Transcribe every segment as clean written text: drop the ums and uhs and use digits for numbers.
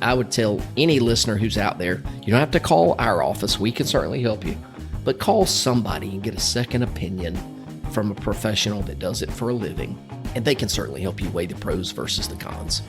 I would tell any listener who's out there, you don't have to call our office. We can certainly help you. But call somebody and get a second opinion from a professional that does it for a living. And they can certainly help you weigh the pros versus the cons.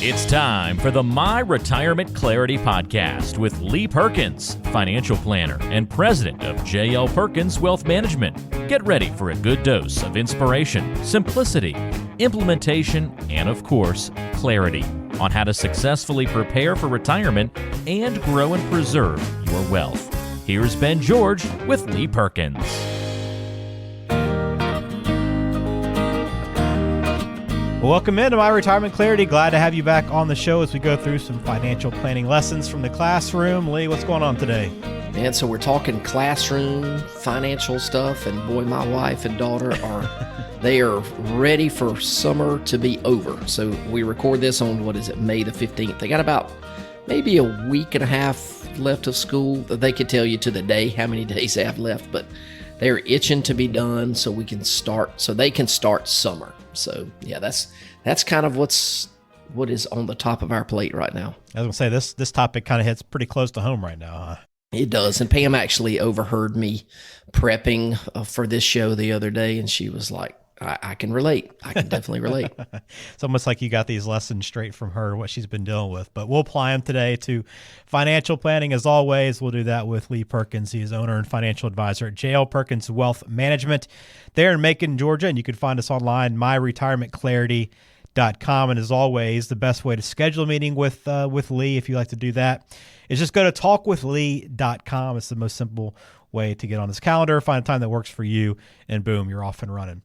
It's time for the My Retirement Clarity Podcast with Lee Perkins, financial planner and president of J.L. Perkins Wealth Management. Get ready for a good dose of inspiration, simplicity, implementation, and of course, clarity on how to successfully prepare for retirement and grow and preserve your wealth. Here's Ben George with Lee Perkins. Welcome into My Retirement Clarity. Glad to have you back on the show as we go through some financial planning lessons from the classroom. Lee, what's going on today? Man, so we're talking classroom financial stuff, and boy, my wife and daughter they are ready for summer to be over. So we record this on, May the 15th. They got about maybe a week and a half left of school. They could tell you to the day how many days they have left, but they're itching to be done so they can start summer. So yeah, that's kind of what is on the top of our plate right now. I was gonna say this topic kind of hits pretty close to home right now, huh? It does. And Pam actually overheard me prepping for this show the other day, and she was like, I can relate. I can definitely relate. It's almost like you got these lessons straight from her, what she's been dealing with. But we'll apply them today to financial planning. As always, we'll do that with Lee Perkins. He is owner and financial advisor at J.L. Perkins Wealth Management there in Macon, Georgia. And you can find us online, myretirementclarity.com. And as always, the best way to schedule a meeting with Lee, if you like to do that, is just go to talkwithlee.com. It's the most simple way to get on his calendar, find a time that works for you, and boom, you're off and running.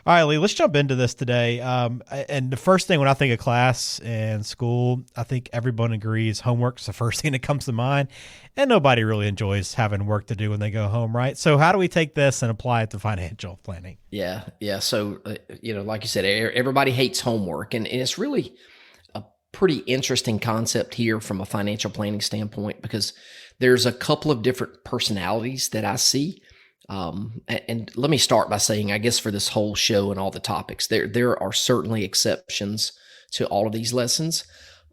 All right, Lee, let's jump into this today. And the first thing when I think of class and school, I think everyone agrees homework's the first thing that comes to mind, and nobody really enjoys having work to do when they go home, right? So how do we take this and apply it to financial planning? Yeah. So, like you said, everybody hates homework, and it's really a pretty interesting concept here from a financial planning standpoint, because there's a couple of different personalities that I see. And let me start by saying, I guess for this whole show and all the topics, there are certainly exceptions to all of these lessons,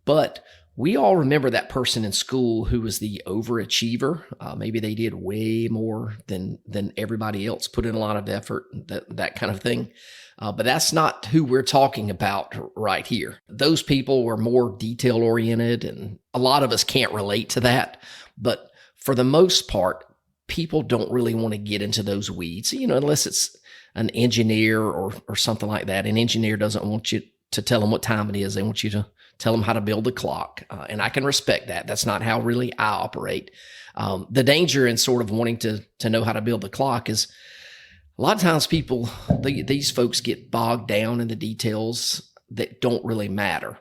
but we all remember that person in school who was the overachiever. Maybe they did way more than everybody else, put in a lot of effort, that kind of thing. But that's not who we're talking about right here. Those people were more detail oriented, and a lot of us can't relate to that. But for the most part, people don't really want to get into those weeds, unless it's an engineer or something like that. An engineer doesn't want you to tell them what time it is. They want you to tell them how to build the clock. And I can respect that. That's not how really I operate. The danger in sort of wanting to know how to build the clock is a lot of times these folks get bogged down in the details that don't really matter.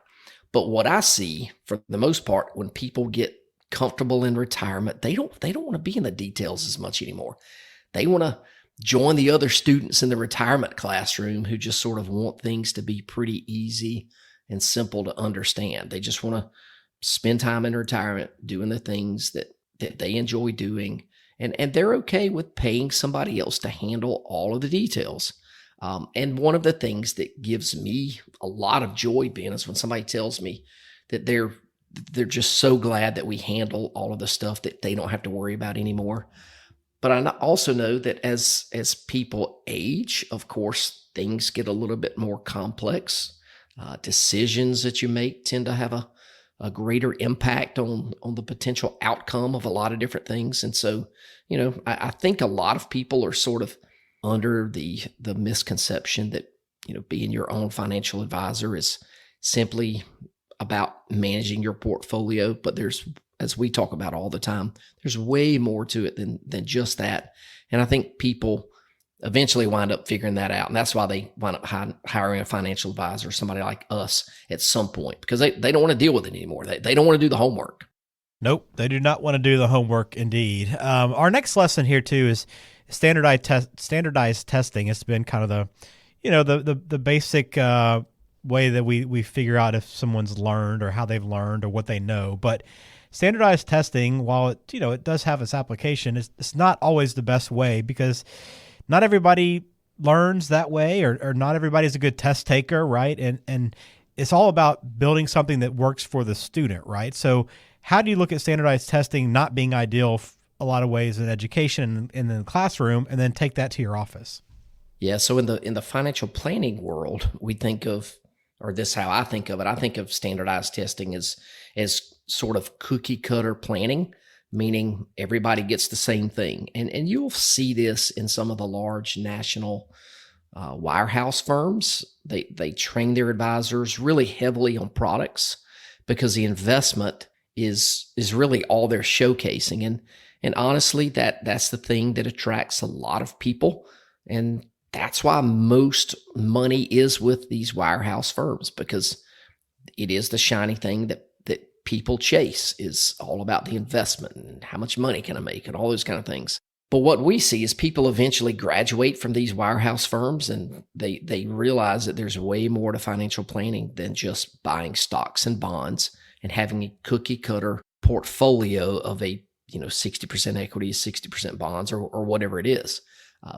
But what I see for the most part, when people get comfortable in retirement, they don't want to be in the details as much anymore. They want to join the other students in the retirement classroom who just sort of want things to be pretty easy and simple to understand. They just want to spend time in retirement doing the things that they enjoy doing. And they're okay with paying somebody else to handle all of the details. And one of the things that gives me a lot of joy, Ben, is when somebody tells me that they're just so glad that we handle all of the stuff that they don't have to worry about anymore. But I also know that as people age, of course, things get a little bit more complex. Decisions that you make tend to have a greater impact on the potential outcome of a lot of different things. And so, I think a lot of people are sort of under the misconception that, being your own financial advisor is simply about managing your portfolio. But there's, as we talk about all the time, there's way more to it than just that. And I think people eventually wind up figuring that out. And that's why they wind up hiring a financial advisor, somebody like us at some point, because they don't want to deal with it anymore. They don't want to do the homework. Nope, they do not want to do the homework, indeed. Our next lesson here, too, is standardized testing. It's been kind of the basic way that we figure out if someone's learned or how they've learned or what they know. But standardized testing, while it does have its application, it's not always the best way, because not everybody learns that way, or not everybody's a good test taker, right? And it's all about building something that works for the student, right? So how do you look at standardized testing not being ideal a lot of ways in education and in the classroom, and then take that to your office? Yeah. So in the financial planning world, we think of, or this is how I think of it. I think of standardized testing as sort of cookie cutter planning, meaning everybody gets the same thing. And you'll see this in some of the large national wirehouse firms. They train their advisors really heavily on products because the investment is really all they're showcasing. And honestly, that's the thing that attracts a lot of people. And that's why most money is with these wirehouse firms, because it is the shiny thing that people chase, is all about the investment and how much money can I make and all those kind of things. But what we see is people eventually graduate from these wirehouse firms and they realize that there's way more to financial planning than just buying stocks and bonds and having a cookie cutter portfolio of a 60% equity, 60% bonds, or whatever it is.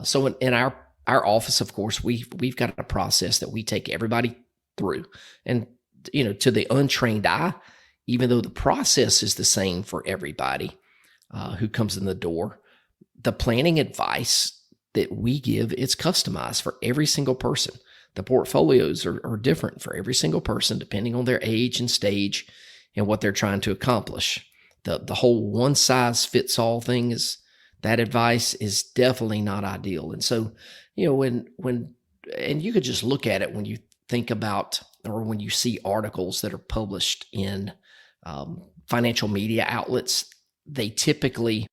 So in our office, of course, we've got a process that we take everybody through. And, to the untrained eye, even though the process is the same for everybody who comes in the door, the planning advice that we give, it's customized for every single person. The portfolios are different for every single person, depending on their age and stage and what they're trying to accomplish. The whole one size fits all thing that advice is definitely not ideal. And so, when you could just look at it when you think about, or when you see articles that are published in financial media outlets, they typically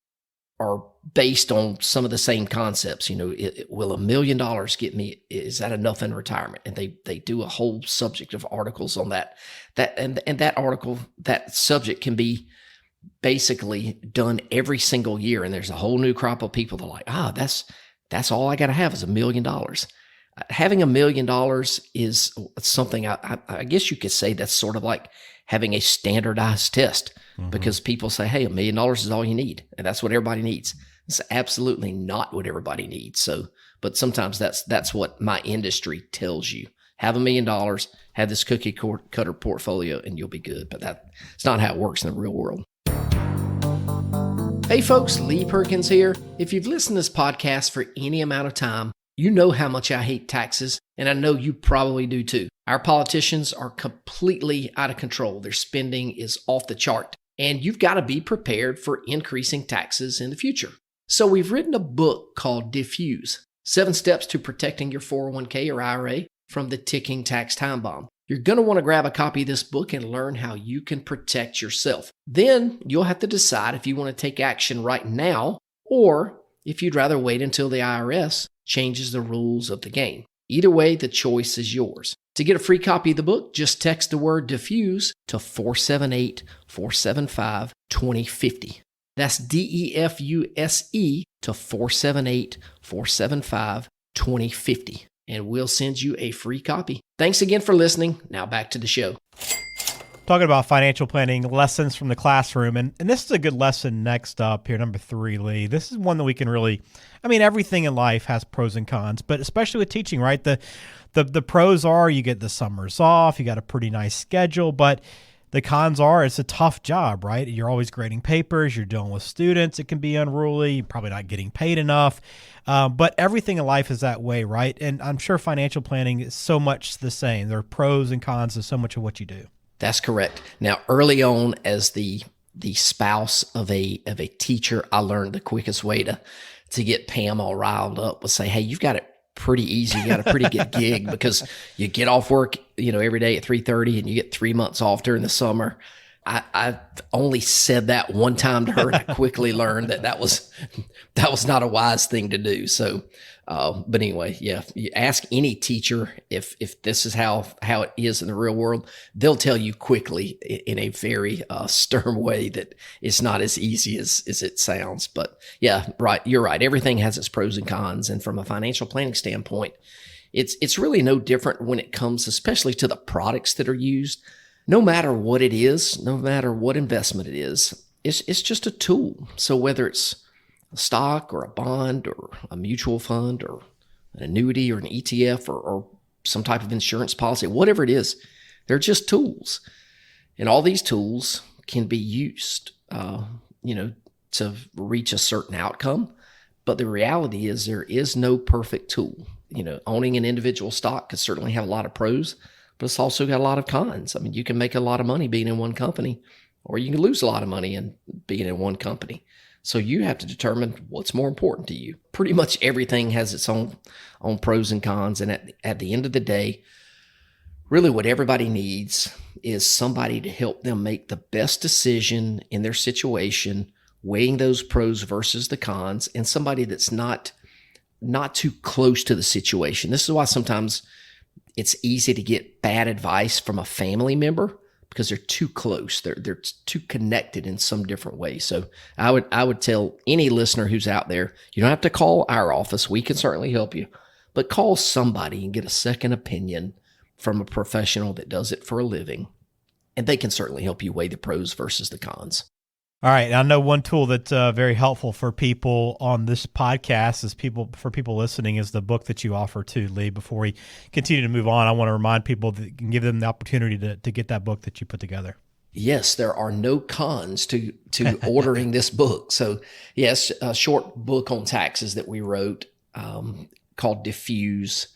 are based on some of the same concepts. Will $1 million get me? Is that enough in retirement? And they do a whole subject of articles on that. And that article, that subject can be basically done every single year. And there's a whole new crop of people that are like, that's all I got to have is $1 million. Having $1 million is something I guess you could say that's sort of like having a standardized test, because people say, hey, $1 million is all you need. And that's what everybody needs. It's absolutely not what everybody needs. So, but sometimes that's what my industry tells you. Have $1 million, have this cookie cutter portfolio, and you'll be good. But that's not how it works in the real world. Hey folks, Lee Perkins here. If you've listened to this podcast for any amount of time, you know how much I hate taxes, and I know you probably do too. Our politicians are completely out of control. Their spending is off the chart, and you've got to be prepared for increasing taxes in the future. So we've written a book called Diffuse: 7 Steps to Protecting Your 401k or IRA from the Ticking Tax Time Bomb. You're going to want to grab a copy of this book and learn how you can protect yourself. Then you'll have to decide if you want to take action right now, or if you'd rather wait until the IRS changes the rules of the game. Either way, the choice is yours. To get a free copy of the book, just text the word diffuse to 478-475-2050. That's DEFUSE to 478-475-2050. And we'll send you a free copy. Thanks again for listening. Now back to the show. Talking about financial planning lessons from the classroom. And this is a good lesson next up here, number 3, Lee. This is one that we can really, everything in life has pros and cons, but especially with teaching, right? The pros are you get the summers off, you got a pretty nice schedule, but the cons are it's a tough job, right? You're always grading papers, you're dealing with students, it can be unruly, you're probably not getting paid enough. But everything in life is that way, right? And I'm sure financial planning is so much the same. There are pros and cons to so much of what you do. That's correct. Now, early on, as the spouse of a teacher, I learned the quickest way to get Pam all riled up was say, hey, you've got it pretty easy. You got a pretty good gig because you get off work, every day at 3:30 and you get 3 months off during the summer. I only said that one time to her, and I quickly learned that was not a wise thing to do. So, but anyway, yeah, you ask any teacher if this is how it is in the real world, they'll tell you quickly in a very stern way that it's not as easy as it sounds. But yeah, right, you're right. Everything has its pros and cons, and from a financial planning standpoint, it's really no different when it comes, especially to the products that are used. No matter what it is, no matter what investment it is, it's just a tool. So whether it's a stock or a bond or a mutual fund or an annuity or an ETF or some type of insurance policy, whatever it is, They're just tools. And all these tools can be used, to reach a certain outcome. But the reality is there is no perfect tool. Owning an individual stock could certainly have a lot of pros, but it's also got a lot of cons. I mean, you can make a lot of money being in one company, or you can lose a lot of money in being in one company. So you have to determine what's more important to you. Pretty much everything has its own pros and cons. And at the end of the day, really what everybody needs is somebody to help them make the best decision in their situation, weighing those pros versus the cons, and somebody that's not too close to the situation. This is why sometimes it's easy to get bad advice from a family member, because they're too close. They're too connected in some different way. So I would tell any listener who's out there, you don't have to call our office. We can certainly help you, but call somebody and get a second opinion from a professional that does it for a living. And they can certainly help you weigh the pros versus the cons. All right. I know one tool that's very helpful for people on this podcast for people listening is the book that you offer too, Lee. Before we continue to move on, I want to remind people that you can give them the opportunity to get that book that you put together. Yes, there are no cons to ordering this book. So yes, a short book on taxes that we wrote called Diffuse,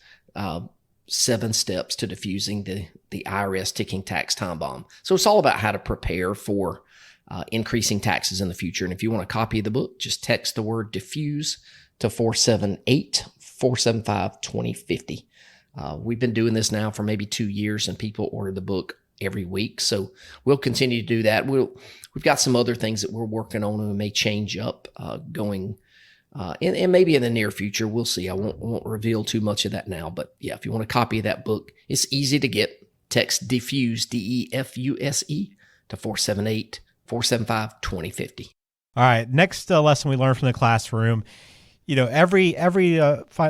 7 Steps to Diffusing the IRS Ticking Tax Time Bomb. So it's all about how to prepare for increasing taxes in the future. And if you want a copy of the book, just text the word diffuse to 478-475-2050. We've been doing this now for maybe 2 years, and people order the book every week. So we'll continue to do that. We've got some other things that we're working on and we may change up going and maybe in the near future. We'll see. I won't reveal too much of that now. But yeah, if you want a copy of that book, it's easy to get. Text diffuse, DEFUSE, to 478-475-2050. All right. Next lesson we learned from the classroom. Every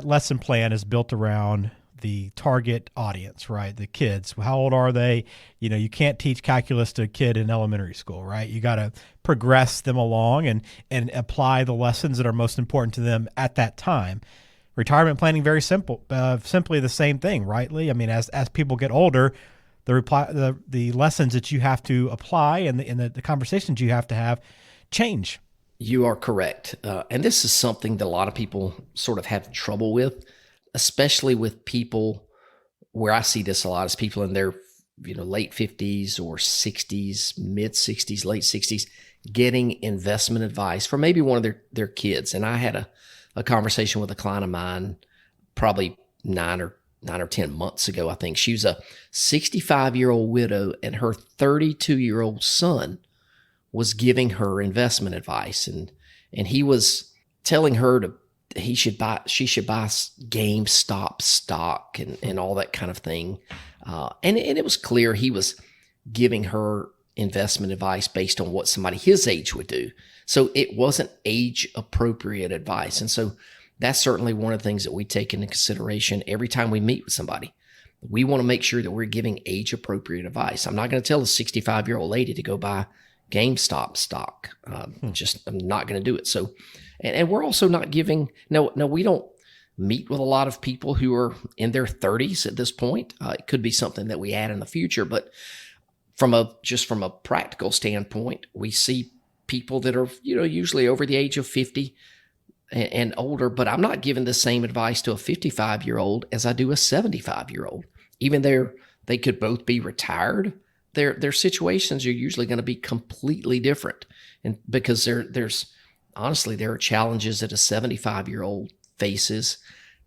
lesson plan is built around the target audience, right? The kids. How old are they? You can't teach calculus to a kid in elementary school, right? You got to progress them along and apply the lessons that are most important to them at that time. Retirement planning, very simple, simply the same thing, right, Lee? I mean, as people get older, the lessons that you have to apply and the conversations you have to have change. You are correct. And this is something that a lot of people sort of have trouble with, especially with people where I see this a lot is people in their late 50s or 60s, mid 60s, late 60s, getting investment advice from maybe one of their kids. And I had a conversation with a client of mine probably 9 or 10 months ago, I think. She was a 65-year-old widow, and her 32-year-old son was giving her investment advice. And he was telling her she should buy GameStop stock and all that kind of thing. And it was clear he was giving her investment advice based on what somebody his age would do. So it wasn't age appropriate advice. And so that's certainly one of the things that we take into consideration every time we meet with somebody. We want to make sure that we're giving age appropriate advice. I'm not going to tell a 65-year-old lady to go buy GameStop stock. I'm not going to do it. So, and we're also not giving, no, we don't meet with a lot of people who are in their 30s at this point. It could be something that we add in the future, but from a practical standpoint, we see people that are, usually over the age of 50 and older, but I'm not giving the same advice to a 55-year-old as I do a 75-year-old. Even they could both be retired. Their situations are usually going to be completely different. And because there's honestly, there are challenges that a 75-year-old faces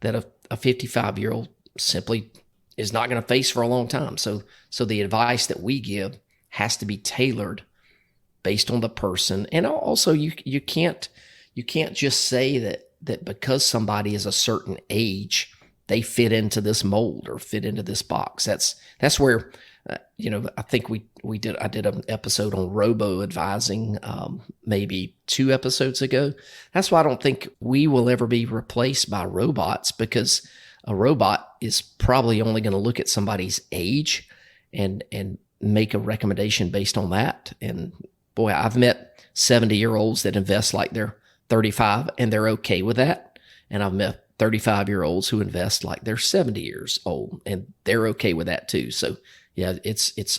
that a 55-year-old simply is not going to face for a long time. So the advice that we give has to be tailored based on the person. And also you can't just say that because somebody is a certain age, they fit into this mold or fit into this box. That's where, I think I did an episode on robo advising, maybe 2 episodes ago. That's why I don't think we will ever be replaced by robots, because a robot is probably only going to look at somebody's age and make a recommendation based on that. And boy, I've met 70-year-olds that invest like they're 35 and they're okay with that. And I've met 35-year-olds who invest like they're 70 years old and they're okay with that too. So Yeah, it's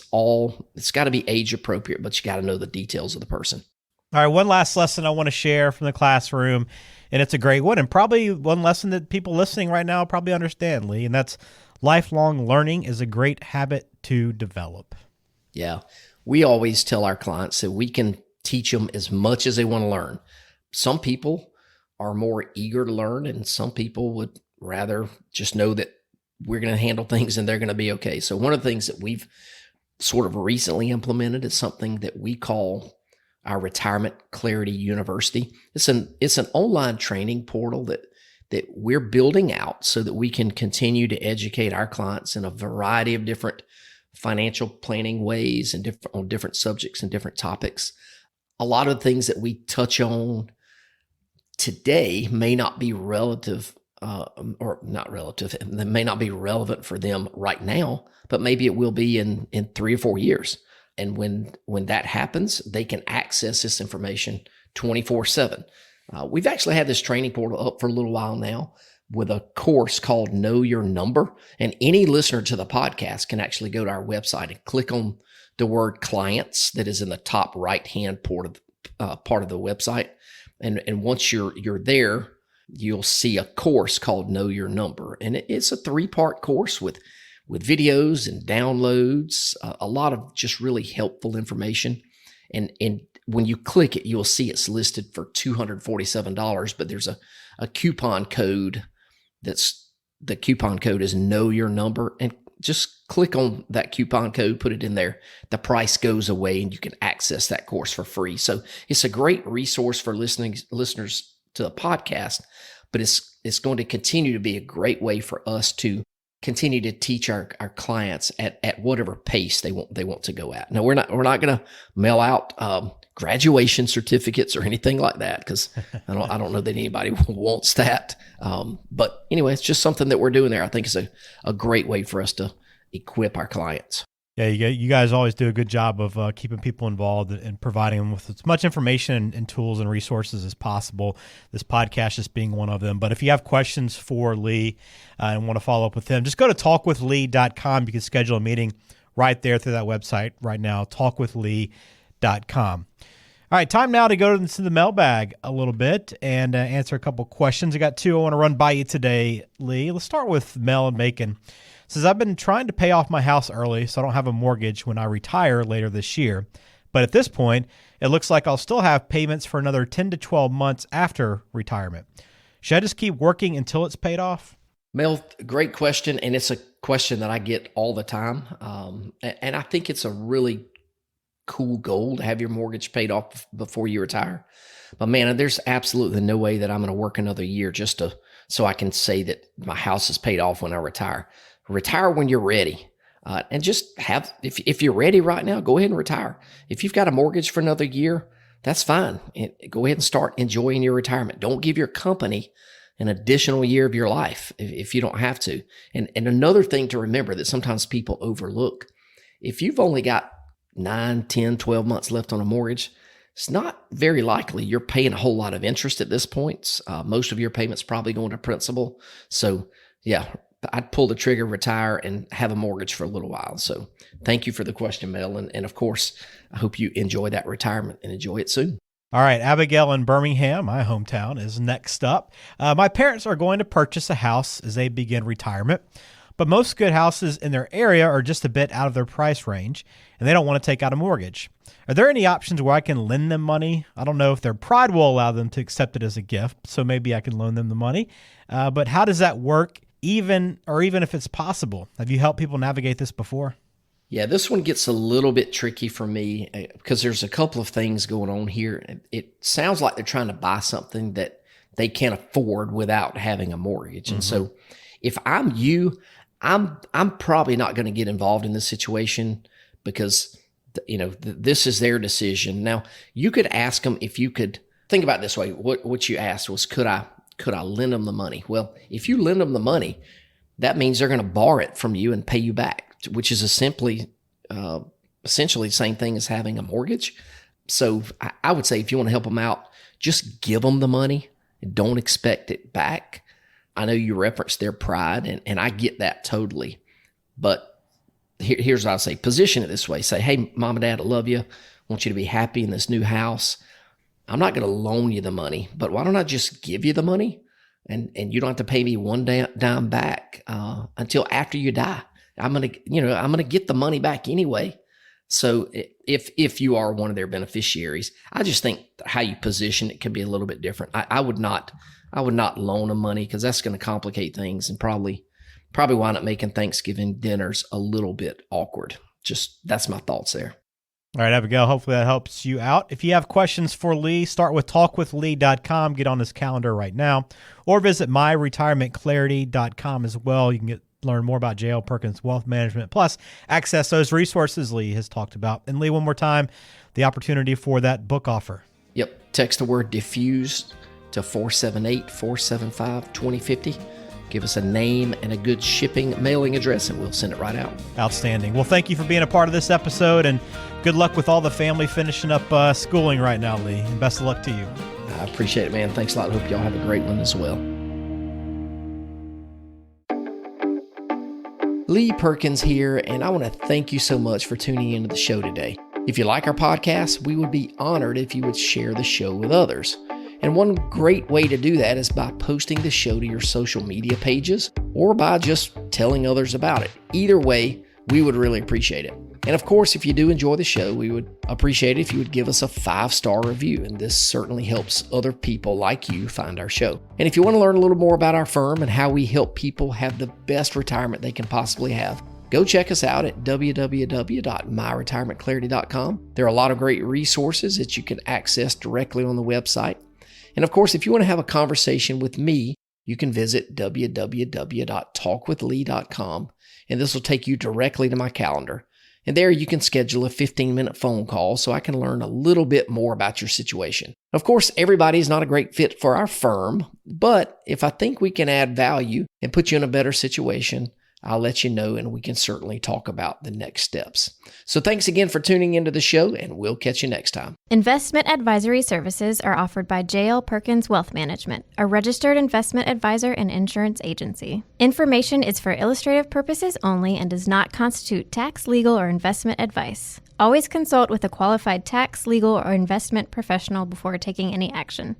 got to be age appropriate, but you got to know the details of the person. All right, one last lesson I want to share from the classroom, and it's a great one, and probably one lesson that people listening right now probably understand, Lee, and that's lifelong learning is a great habit to develop. Yeah, we always tell our clients that we can teach them as much as they want to learn. Some people are more eager to learn, and some people would rather just know that we're going to handle things and they're going to be okay. So one of the things that we've sort of recently implemented is something that we call our Retirement Clarity University. It's an online training portal that we're building out so that we can continue to educate our clients in a variety of different financial planning ways and on different subjects and different topics. A lot of the things that we touch on today may not be relative or not relative. They may not be relevant for them right now, but maybe it will be in 3 or 4 years. And when that happens, they can access this information 24/7. We've actually had this training portal up for a little while now with a course called Know Your Number. And any listener to the podcast can actually go to our website and click on the word clients that is in the top right-hand part of the website. And once you're there, you'll see a course called Know Your Number. And it's a 3-part course with videos and downloads, a lot of just really helpful information. And when you click it, you'll see it's listed for $247, but there's a coupon code the coupon code is Know Your Number, and just click on that coupon code, put it in there. The price goes away and you can access that course for free. So it's a great resource for listeners to the podcast, but it's going to continue to be a great way for us to continue to teach our clients at whatever pace they want to go at. Now, we're not going to mail out graduation certificates or anything like that, because I don't know that anybody wants that. But anyway, it's just something that we're doing there. I think it's a great way for us to equip our clients. Yeah, you guys always do a good job of keeping people involved and providing them with as much information and tools and resources as possible. This podcast just being one of them. But if you have questions for Lee and want to follow up with him, just go to talkwithlee.com. You can schedule a meeting right there through that website right now, talkwithlee.com. All right, time now to go into the mailbag a little bit and answer a couple questions. I got 2 I want to run by you today, Lee. Let's start with Mel and Macon. Says, I've been trying to pay off my house early so I don't have a mortgage when I retire later this year. But at this point, it looks like I'll still have payments for another 10 to 12 months after retirement. Should I just keep working until it's paid off? Mel, great question. And it's a question that I get all the time. And I think it's a really cool goal to have your mortgage paid off before you retire. But man, there's absolutely no way that I'm going to work another year so I can say that my house is paid off when I retire. Retire when you're ready, and just if you're ready right now, go ahead and retire. If you've got a mortgage for another year, that's fine. Go ahead and start enjoying your retirement. Don't give your company an additional year of your life if you don't have to. And another thing to remember that sometimes people overlook, if you've only got 9, 10, 12 months left on a mortgage, it's not very likely you're paying a whole lot of interest at this point. Most of your payments probably going to principal. So yeah, I'd pull the trigger, retire, and have a mortgage for a little while. So thank you for the question, Mel. And of course, I hope you enjoy that retirement and enjoy it soon. All right. Abigail in Birmingham, my hometown, is next up. My parents are going to purchase a house as they begin retirement, but most good houses in their area are just a bit out of their price range, and they don't want to take out a mortgage. Are there any options where I can lend them money? I don't know if their pride will allow them to accept it as a gift, so maybe I can loan them the money. But how does that work? Even if it's possible? Have you helped people navigate this before? Yeah, this one gets a little bit tricky for me because there's a couple of things going on here. It sounds like they're trying to buy something that they can't afford without having a mortgage. Mm-hmm. And so if I'm you, I'm probably not going to get involved in this situation because, this is their decision. Now, you could ask them if you could think about it this way. What you asked was, could I lend them the money? Well, if you lend them the money, that means they're going to borrow it from you and pay you back, which is essentially the same thing as having a mortgage. So I would say if you want to help them out, just give them the money and don't expect it back. I know you referenced their pride, and I get that totally. But here's what I'll say. Position it this way. Say, hey, mom and dad, I love you. I want you to be happy in this new house. I'm not going to loan you the money, but why don't I just give you the money and you don't have to pay me one dime back until after you die. I'm going to get the money back anyway. So if you are one of their beneficiaries, I just think how you position it could be a little bit different. I would not loan them money because that's going to complicate things and probably wind up making Thanksgiving dinners a little bit awkward. Just that's my thoughts there. All right, Abigail, hopefully that helps you out. If you have questions for Lee, start with talkwithlee.com. Get on his calendar right now. Or visit myretirementclarity.com as well. You can learn more about J.L. Perkins Wealth Management, plus access those resources Lee has talked about. And Lee, one more time, the opportunity for that book offer. Yep. Text the word diffuse to 478-475-2050. Give us a name and a good shipping mailing address, and we'll send it right out. Outstanding. Well, thank you for being a part of this episode, and good luck with all the family finishing up schooling right now, Lee. And best of luck to you. I appreciate it, man. Thanks a lot. Hope y'all have a great one as well. Lee Perkins here, and I want to thank you so much for tuning into the show today. If you like our podcast, we would be honored if you would share the show with others. And one great way to do that is by posting the show to your social media pages or by just telling others about it. Either way, we would really appreciate it. And of course, if you do enjoy the show, we would appreciate it if you would give us a 5-star review. And this certainly helps other people like you find our show. And if you want to learn a little more about our firm and how we help people have the best retirement they can possibly have, go check us out at www.myretirementclarity.com. There are a lot of great resources that you can access directly on the website. And of course, if you want to have a conversation with me, you can visit www.talkwithlee.com, and this will take you directly to my calendar. And there you can schedule a 15-minute phone call so I can learn a little bit more about your situation. Of course, everybody is not a great fit for our firm, but if I think we can add value and put you in a better situation, I'll let you know, and we can certainly talk about the next steps. So thanks again for tuning into the show, and we'll catch you next time. Investment advisory services are offered by J.L. Perkins Wealth Management, a registered investment advisor and insurance agency. Information is for illustrative purposes only and does not constitute tax, legal, or investment advice. Always consult with a qualified tax, legal, or investment professional before taking any action.